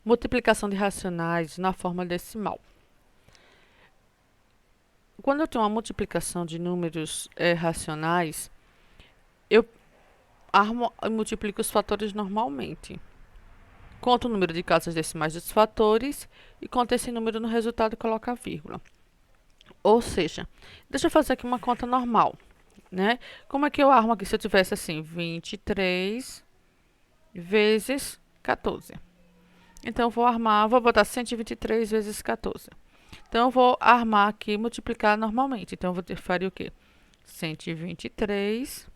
Multiplicação de racionais na forma decimal. Quando eu tenho uma multiplicação de números racionais, eu armo e multiplico os fatores normalmente. Conto o número de casas decimais dos fatores e conto esse número no resultado e coloco a vírgula. Ou seja, deixa eu fazer aqui uma conta normal, né? Como é que eu armo aqui se eu tivesse assim, 23 vezes 14? Então, eu vou botar 123 vezes 14. Então, eu vou armar aqui e multiplicar normalmente. Então, eu faria o quê? 123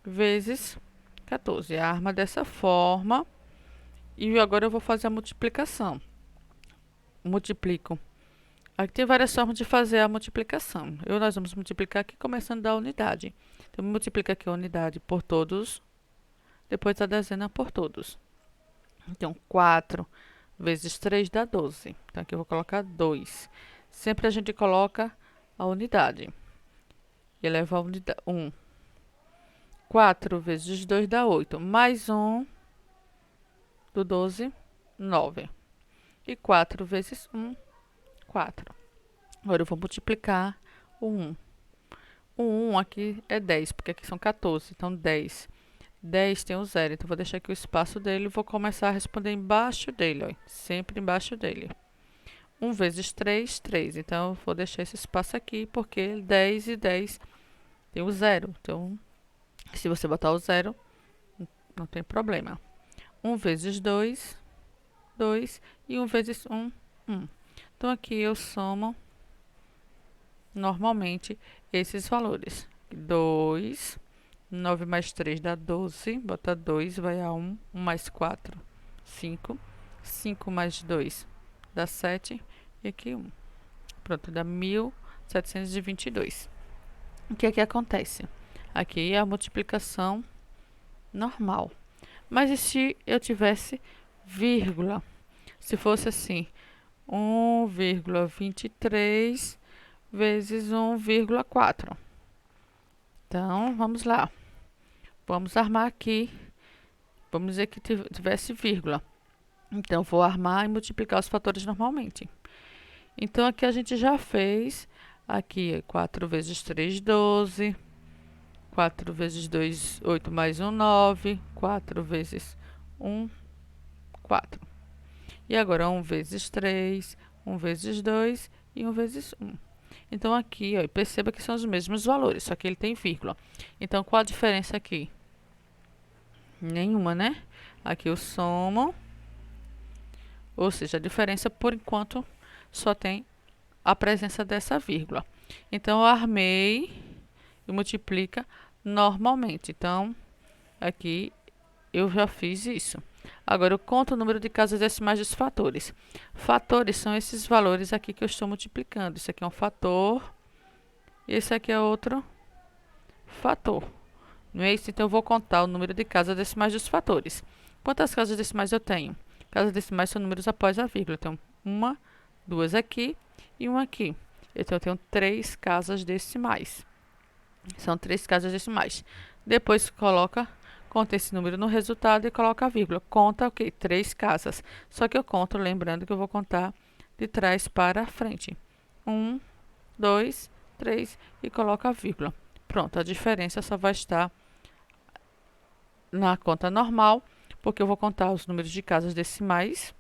vezes 14. Arma dessa forma. E agora eu vou fazer a multiplicação. Multiplico. Aqui tem várias formas de fazer a multiplicação. Nós vamos multiplicar aqui começando da unidade. Então, multiplica aqui a unidade por todos. Depois a dezena por todos. Então, 4 vezes 3 dá 12. Então, aqui eu vou colocar 2. Sempre a gente coloca a unidade. E eleva a unidade 1. 4 vezes 2 dá 8. Mais 1 do 12, 9. E 4 vezes 1, 4. Agora eu vou multiplicar o 1. O 1 aqui é 10, porque aqui são 14. Então, 10. 10 tem o 0, então vou deixar aqui o espaço dele e vou começar a responder embaixo dele, ó, sempre embaixo dele. 1 vezes 3, 3. Então, eu vou deixar esse espaço aqui, porque 10 e 10 tem o 0. Então, se você botar o 0, não tem problema. 1 vezes 2, 2. E 1 vezes 1, 1. Então, aqui eu somo normalmente esses valores. 2... 9 mais 3 dá 12, bota 2, vai a 1, 1 mais 4, 5, 5 mais 2 dá 7, e aqui 1. Pronto, dá 1722. O que é que acontece? Aqui é a multiplicação normal. Mas e se eu tivesse vírgula? Se fosse assim, 1,23 vezes 1,4. Então, vamos lá. Vamos armar aqui. Vamos dizer que tivesse vírgula. Então, vou armar e multiplicar os fatores normalmente. Então, aqui a gente já fez. Aqui, 4 vezes 3, 12. 4 vezes 2, 8 mais 1, 9. 4 vezes 1, 4. E agora, 1 vezes 3, 1 vezes 2 e 1 vezes 1. Então, aqui, ó, perceba que são os mesmos valores, só que ele tem vírgula. Então, qual a diferença aqui? Nenhuma, né? Aqui eu somo. Ou seja, a diferença, por enquanto, só tem a presença dessa vírgula. Então, eu armei e multiplica normalmente. Então, aqui eu já fiz isso. Agora, eu conto o número de casas decimais dos fatores. Fatores são esses valores aqui que eu estou multiplicando. Isso aqui é um fator. Esse aqui é outro fator. Não é isso? Então, eu vou contar o número de casas decimais dos fatores. Quantas casas decimais eu tenho? Casas decimais são números após a vírgula. Então, 1, 2 aqui e 1 aqui. Então, eu tenho 3 casas decimais. São 3 casas decimais. Depois, conta esse número no resultado e coloca a vírgula. Conta o quê? 3 casas. Só que eu conto, lembrando que eu vou contar de trás para frente. 1, 2, 3 e coloco a vírgula. Pronto, a diferença só vai estar na conta normal, porque eu vou contar os números de casas decimais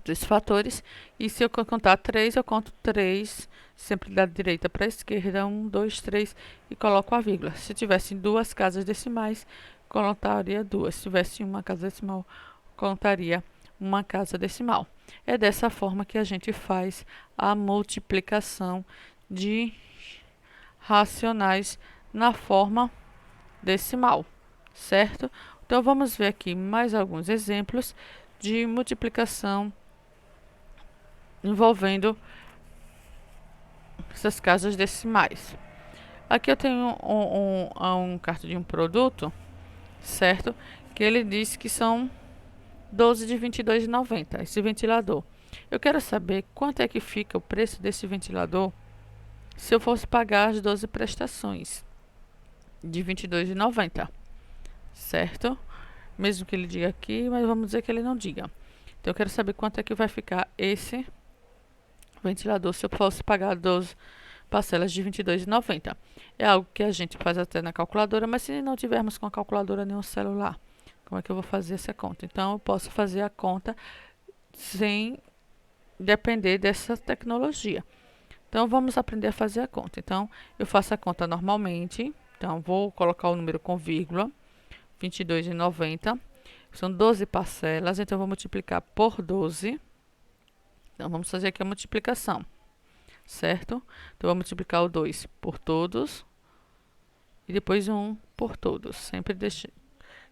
dos fatores. E se eu contar 3, eu conto 3, sempre da direita para a esquerda, 1, 2, 3, e coloco a vírgula. Se tivesse 2 casas decimais, contaria 2. Se tivesse uma casa decimal, contaria uma casa decimal. É dessa forma que a gente faz a multiplicação de racionais na forma decimal, certo? Então, vamos ver aqui mais alguns exemplos de multiplicação envolvendo essas casas decimais. Aqui eu tenho um cartão de um produto, certo? Que ele diz que são 12 de R$ 22,90, esse ventilador. Eu quero saber quanto é que fica o preço desse ventilador se eu fosse pagar as 12 prestações de R$ 22,90, certo? Mesmo que ele diga aqui, mas vamos dizer que ele não diga. Então, eu quero saber quanto é que vai ficar esse ventilador se eu fosse pagar 12 parcelas de R$ 22,90. É algo que a gente faz até na calculadora, mas se não tivermos com a calculadora nem um celular, como é que eu vou fazer essa conta? Então, eu posso fazer a conta sem depender dessa tecnologia. Então, vamos aprender a fazer a conta. Então, eu faço a conta normalmente. Então, vou colocar o número com vírgula, R$ 22,90. São 12 parcelas, então eu vou multiplicar por 12. Então, vamos fazer aqui a multiplicação, certo? Então, eu vou multiplicar o 2 por todos e depois 1 por todos. Sempre deixo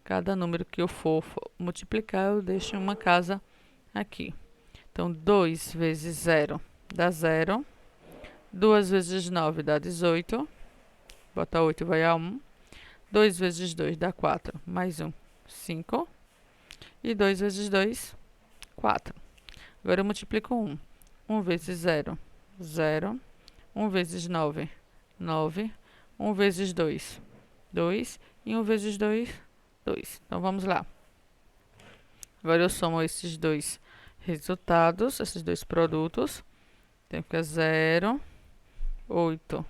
cada número que eu for multiplicar, eu deixo uma casa aqui. Então, 2 vezes 0 dá 0. 2 vezes 9 dá 18. Bota 8 e vai a 1. 2 vezes 2 dá 4. Mais 1, 5. E 2 vezes 2, 4. Agora eu multiplico 1. 1 vezes 0, 0. 1 vezes 9, 9. 1 vezes 2, 2. E 1 vezes 2, 2. Então, vamos lá. Agora eu somo esses dois resultados, esses dois produtos. Então, fica 0, 8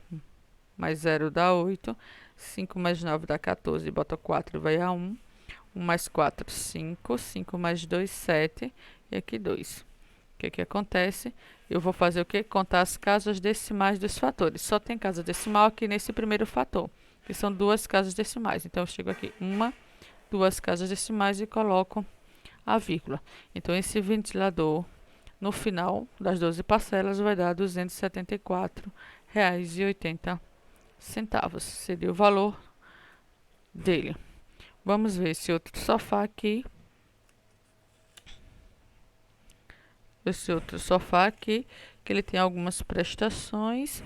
mais 0 dá 8. 5 mais 9 dá 14. Bota 4 e vai a 1. 1 mais 4, 5. 5 mais 2, 7. E aqui 2. O que que acontece? Eu vou fazer o quê? Contar as casas decimais dos fatores. Só tem casa decimal aqui nesse primeiro fator, que são 2 casas decimais. Então, eu chego aqui, 1, 2 casas decimais e coloco a vírgula. Então, esse ventilador, no final das 12 parcelas, vai dar R$ 274,80. Seria o valor dele. Vamos ver esse outro sofá aqui. Esse outro sofá aqui, que ele tem algumas prestações.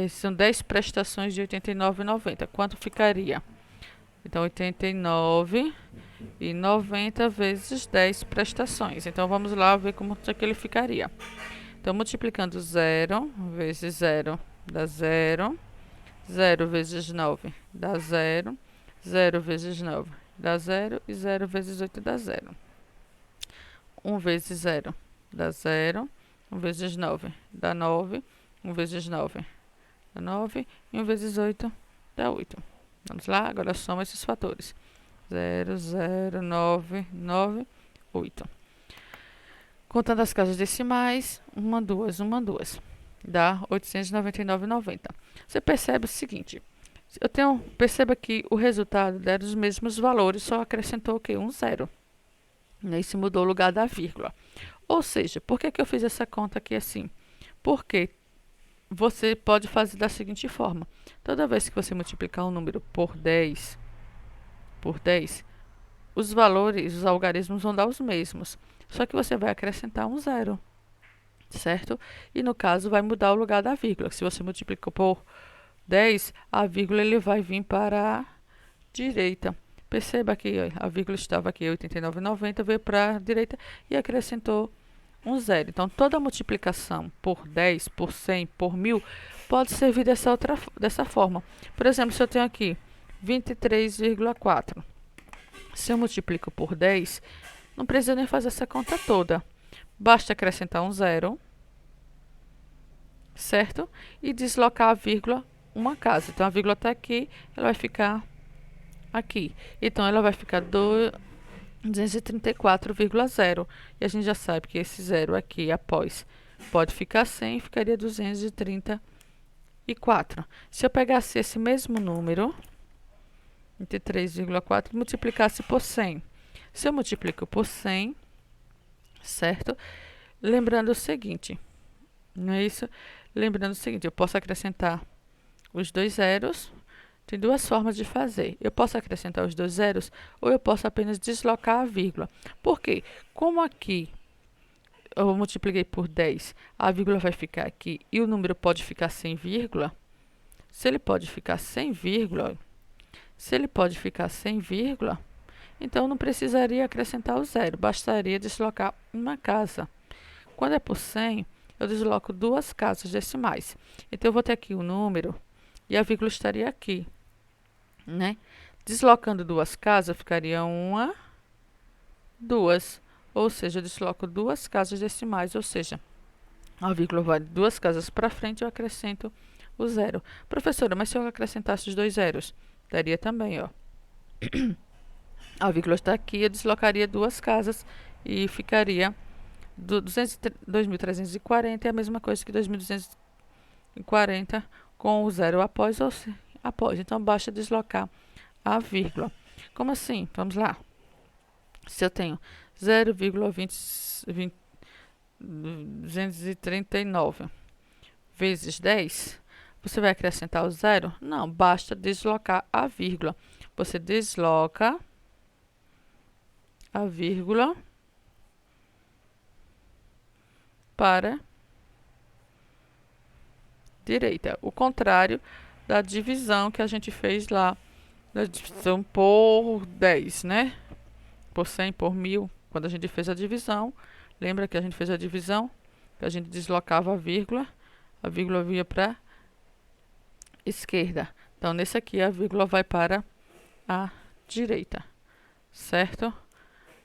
São 10 prestações de R$ 89,90. Quanto ficaria? Então, R$ 89,90 vezes 10 prestações. Então, vamos lá ver como é que ele ficaria. Então, multiplicando 0 vezes 0 dá 0. 0 vezes 9 dá 0. 0 vezes 9 dá 0. E 0 vezes 8 dá 0. 1 vezes 0 dá 0. 1 vezes 9 dá 9. 1 vezes 9 dá 9. E 1 vezes 8 dá 8. Vamos lá, agora soma esses fatores. 0, 0, 9, 9, 8. Contando as casas decimais, 1, 2, 1, 2. Dá R$ 899,90. Você percebe o seguinte. Perceba que o resultado era os mesmos valores, só acrescentou o quê? Um 0. E se mudou o lugar da vírgula. Ou seja, por que eu fiz essa conta aqui assim? Porque você pode fazer da seguinte forma. Toda vez que você multiplicar um número por 10, os valores, os algarismos vão dar os mesmos. Só que você vai acrescentar um 0, certo? E no caso vai mudar o lugar da vírgula. Se você multiplicou por 10, a vírgula ele vai vir para a direita. Perceba que a vírgula estava aqui, 89,90, veio para a direita e acrescentou um 0. Então, toda multiplicação por 10, por 100, por 1000, pode servir dessa forma. Por exemplo, se eu tenho aqui 23,4. Se eu multiplico por 10, não precisa nem fazer essa conta toda. Basta acrescentar um 0, certo? E deslocar a vírgula uma casa. Então, a vírgula está aqui, ela vai ficar aqui. Então, ela vai ficar 234,0. E a gente já sabe que esse 0 aqui, após, pode ficar 100 e ficaria 234. Se eu pegasse esse mesmo número, 23,4, e multiplicasse por 100. Se eu multiplico por 100, certo? Lembrando o seguinte, não é isso? Lembrando o seguinte, eu posso acrescentar os dois zeros. Tem duas formas de fazer. Eu posso acrescentar os dois zeros ou eu posso apenas deslocar a vírgula. Por quê? Como aqui eu multipliquei por 10, a vírgula vai ficar aqui e o número pode ficar sem vírgula. Se ele pode ficar sem vírgula, então não precisaria acrescentar o zero, bastaria deslocar uma casa. Quando é por 100, eu desloco duas casas decimais. Então, eu vou ter aqui o número e a vírgula estaria aqui, né? Deslocando duas casas, ficaria 1, 2. ou seja, eu desloco duas casas decimais, ou seja, a vírgula vai duas casas para frente, eu acrescento o zero. Professora, mas se eu acrescentasse os dois zeros? Daria também, ó. A vírgula está aqui, eu deslocaria duas casas e ficaria 2.340 é a mesma coisa que 2.240 com o zero após ou após. Então, basta deslocar a vírgula. Como assim? Vamos lá. Se eu tenho 0,239 vezes 10, você vai acrescentar o zero? Não, basta deslocar a vírgula. Você desloca a vírgula para direita. O contrário da divisão que a gente fez lá, da divisão por 10, né? Por 100, por 1000. Quando a gente fez a divisão, lembra que a gente fez a divisão? Que a gente deslocava a vírgula vinha para esquerda. Então, nesse aqui, a vírgula vai para a direita, certo?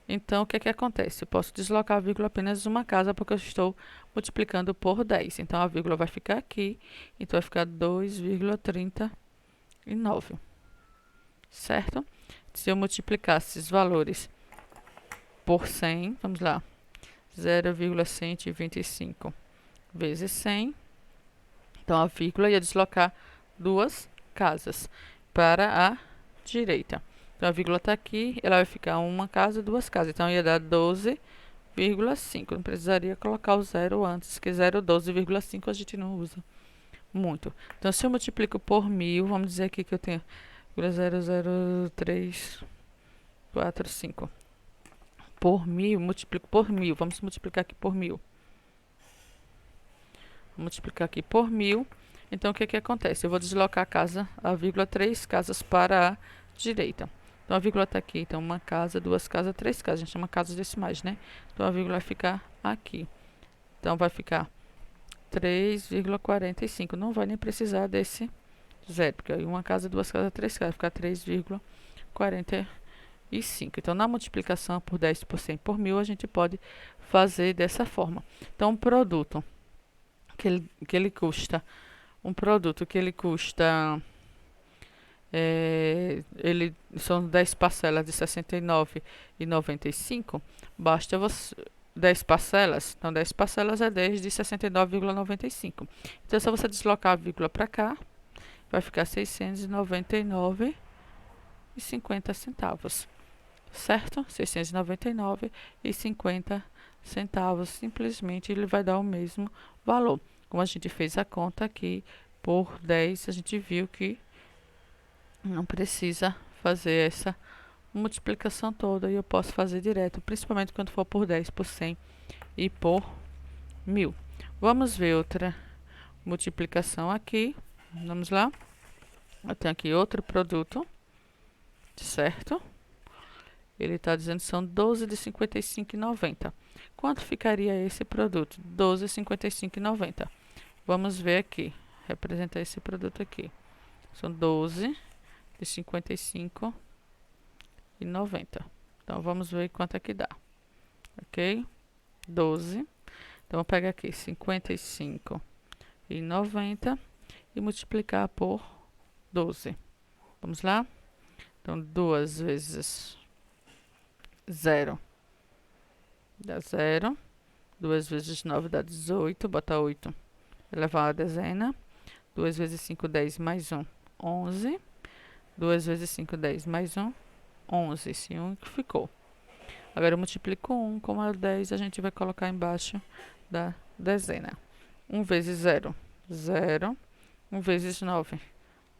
Então, o que é que acontece? Eu posso deslocar a vírgula apenas uma casa, porque eu estou multiplicando por 10. Então, a vírgula vai ficar aqui. Então, vai ficar 2,39. Certo? Se eu multiplicar esses valores por 100, vamos lá. 0,125 vezes 100. Então, a vírgula ia deslocar duas casas para a direita. Então, a vírgula está aqui, ela vai ficar uma casa, duas casas. Então, ia dar 12,5. Não precisaria colocar o zero antes, que 12,5 a gente não usa muito. Então, se eu multiplico por 1000, vamos dizer aqui que eu tenho 0,00345. Por 1000, multiplico por 1000. Vamos multiplicar aqui por 1000. Vou multiplicar aqui por 1000. Então, o que acontece? Eu vou deslocar a vírgula 3 casas para a direita. Então, a vírgula está aqui. Então, uma casa, duas casas, três casas. A gente chama casas decimais, né? Então, a vírgula vai ficar aqui. Então, vai ficar 3,45. Não vai nem precisar desse zero, porque aí uma casa, duas casas, três casas. Vai ficar 3,45. Então, na multiplicação por 10 por 100 por 1000, a gente pode fazer dessa forma. Então, um produto que ele custa... Um produto que ele custa... são 10 parcelas de R$ 69,95. Basta você... 10 parcelas. Então, 10 parcelas é 10 de 69,95. Então, é só você deslocar a vírgula para cá. Vai ficar 699,50 centavos. Certo? 699,50 centavos. Simplesmente, ele vai dar o mesmo valor. Como a gente fez a conta aqui por 10, a gente viu que não precisa fazer essa multiplicação toda e eu posso fazer direto, principalmente quando for por 10, por 100 e por 1000. Vamos ver outra multiplicação aqui. Vamos lá. Eu tenho aqui outro produto, certo? Ele está dizendo que são 12 de 55,90. Quanto ficaria esse produto? 12,55,90. Vamos ver aqui. Representar esse produto aqui. São 12 de 55,90. Então, vamos ver quanto é que dá. Ok? 12. Então, vou pegar aqui 55,90 e multiplicar por 12. Vamos lá? Então, 2 vezes 0 dá 0. 2 vezes 9 dá 18. Bota 8. Elevar a dezena. 2 vezes 5, 10 mais 1, 11. 2 vezes 5, 10 mais 1, 11. Esse 1 que ficou. Agora eu multiplico 1 com a 10, a gente vai colocar embaixo da dezena. 1 vezes 0, 0. 1 vezes 9,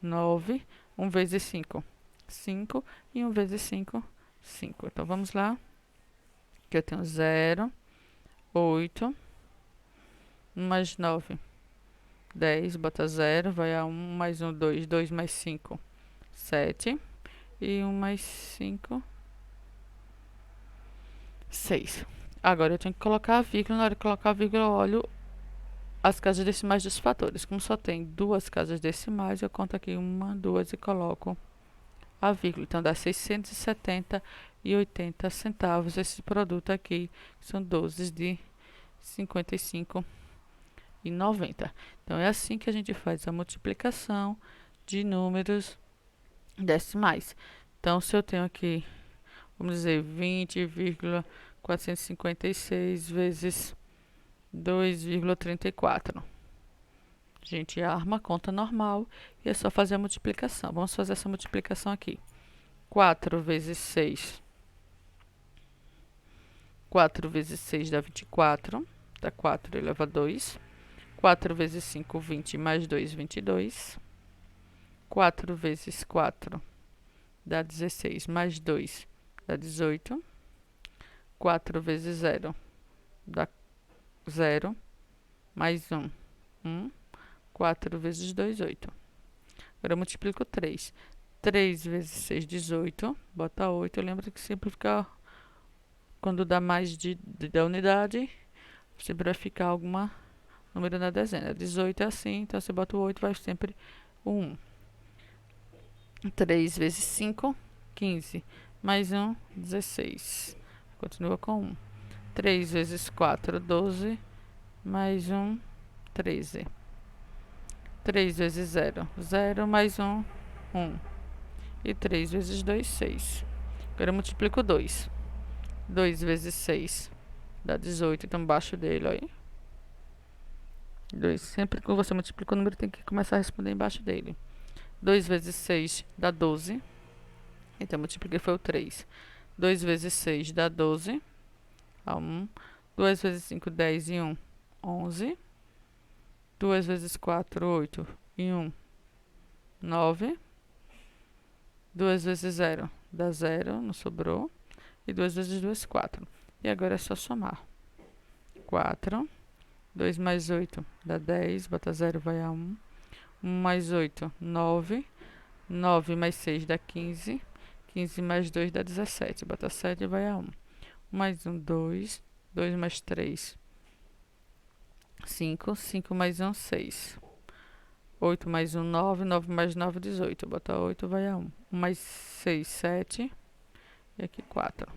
9. 1 vezes 5, 5. E 1 vezes 5, 5. Então, vamos lá. Aqui eu tenho 0, 8. 1 mais 9, 10. Bota 0, vai a 1 mais 1, 2. 2 mais 5, 7. E 1 mais 5, 6. Agora eu tenho que colocar a vírgula. Na hora de colocar a vírgula, eu olho as casas decimais dos fatores. Como só tem duas casas decimais, eu conto aqui 1, 2 e coloco a vírgula. Então, dá 670 e 80 centavos esse produto aqui, que são 12 de 55,90. Então é assim que a gente faz a multiplicação de números decimais. Então se eu tenho aqui, vamos dizer, 20,456 vezes 2,34. A gente arma a conta normal e é só fazer a multiplicação. Vamos fazer essa multiplicação aqui. 4 vezes 6. 4 vezes 6 dá 24. Dá 4 elevado a 2. 4 vezes 5, 20. Mais 2, 22. 4 vezes 4 dá 16. Mais 2 dá 18. 4 vezes 0 dá 0. Mais 1, 1. 4 vezes 2, 8. Agora eu multiplico 3. 3 vezes 6, 18. Bota 8. Lembra que sempre fica, quando dá mais da unidade, sempre vai ficar algum número na dezena. 18 é assim, então você bota o 8, vai sempre o 1. 3 vezes 5, 15. Mais 1, 16. Continua com 1. 3 vezes 4, 12. Mais 1, 13. 3 vezes 0, 0. Mais 1, 1. E 3 vezes 2, 6. Agora eu multiplico 2. 2 vezes 6 dá 18. Então, embaixo dele, olha. 2. Sempre que você multiplica o número, tem que começar a responder embaixo dele. 2 vezes 6 dá 12. Então, eu multipliquei foi o 3. 2 vezes 6 dá 12. A 1. 2 vezes 5, 10 e 1, 11. 2 vezes 4, 8 e 1, 9. 2 vezes 0 dá 0, não sobrou. E 2 vezes 2, 4. E agora é só somar. 4. 2 mais 8 dá 10. Bota 0, vai a 1. 1 mais 8, 9. 9 mais 6 dá 15. 15 mais 2 dá 17. Bota 7 e vai a 1. 1 mais 1, 2. 2 mais 3, 5. 5 mais 1, 6. 8 mais 1, 9. 9 mais 9, 18. Bota 8, vai a 1. 1 mais 6, 7. E aqui 4.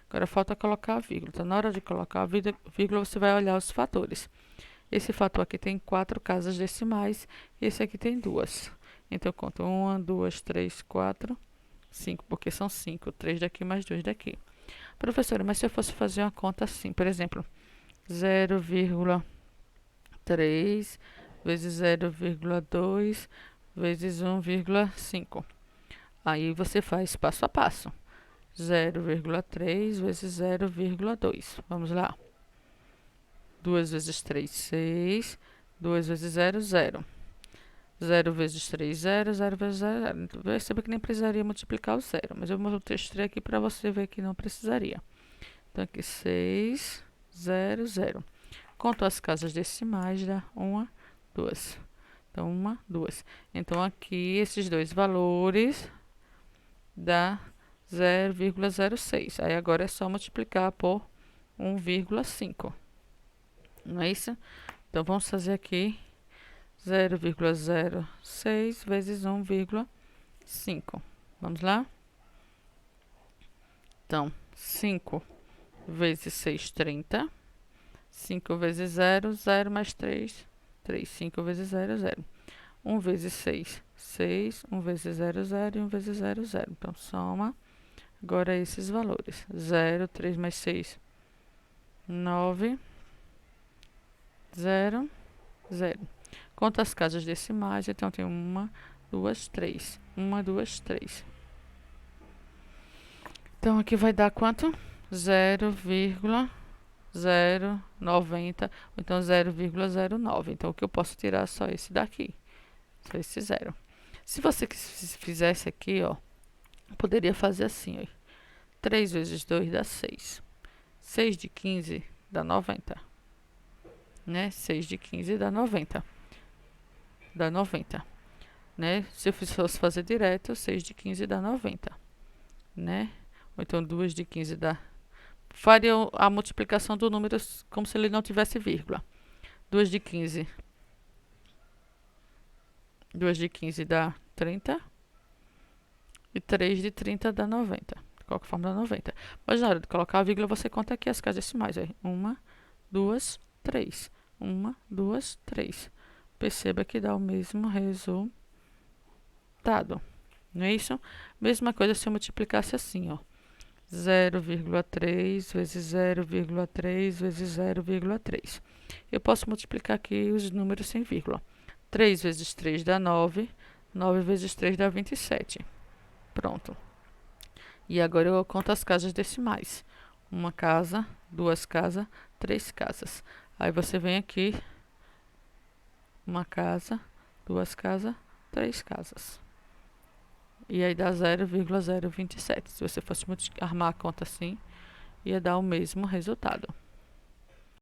Agora falta colocar a vírgula. Então, na hora de colocar a vírgula, você vai olhar os fatores. Esse fator aqui tem 4 casas decimais. E esse aqui tem 2. Então, eu conto 1, 2, 3, 4, 5. Porque são 5. 3 daqui mais 2 daqui. Professora, mas se eu fosse fazer uma conta assim, por exemplo, 0,3 vezes 0,2 vezes 1,5. Aí você faz passo a passo. 0,3 vezes 0,2. Vamos lá. 2 vezes 3, 6. 2 vezes 0, 0. 0 vezes 3, 0. 0 vezes 0, 0. Então, perceba que nem precisaria multiplicar o 0. Mas eu mostrei aqui para você ver que não precisaria. Então, aqui 6, 0, 0. Conto as casas decimais, dá 1, 2. Então, 1, 2. Então, aqui, esses dois valores dá 0,06. Aí, agora é só multiplicar por 1,5. Não é isso? Então, vamos fazer aqui 0,06 vezes 1,5. Vamos lá? Então, 5 vezes 6, 30. 5 vezes 0, 0 mais 3, 3. 5 vezes 0, 0. 1 vezes 6, 6. 1 vezes 0, 0. E 1 vezes 0, 0. Então, soma agora esses valores. 0, 3 mais 6, 9. 0, 0. Conta as casas decimais. Então, tem 1, 2, 3. 1, 2, 3. Então, aqui vai dar quanto? 0,090, ou então 0,09. Então, o que eu posso tirar é só esse daqui. Só esse 0. Se você fizesse aqui, ó, poderia fazer assim, ó. 3 vezes 2 dá 6. 6 de 15 dá 90. Né? 6 de 15 dá 90. Dá 90. Né? Se eu fosse fazer direto, 6 de 15 dá 90. Né? Ou então 2 de 15 dá... Faria a multiplicação do número como se ele não tivesse vírgula. 2 de 15. 2 de 15 dá 30. E 3 de 30 dá 90. coloca a fórmula 90. Mas na hora de colocar a vírgula, você conta aqui as casas decimais. Aí. 1, 2, 3. 1, 2, 3. Perceba que dá o mesmo resultado. Não é isso? Mesma coisa se eu multiplicasse assim, ó. 0,3 vezes 0,3 vezes 0,3. Eu posso multiplicar aqui os números sem vírgula. 3 vezes 3 dá 9. 9 vezes 3 dá 27. Pronto. E agora eu conto as casas decimais. Uma casa, duas casas, três casas. Aí você vem aqui. Uma casa, duas casas, três casas. E aí dá 0,027. Se você fosse armar a conta assim, ia dar o mesmo resultado.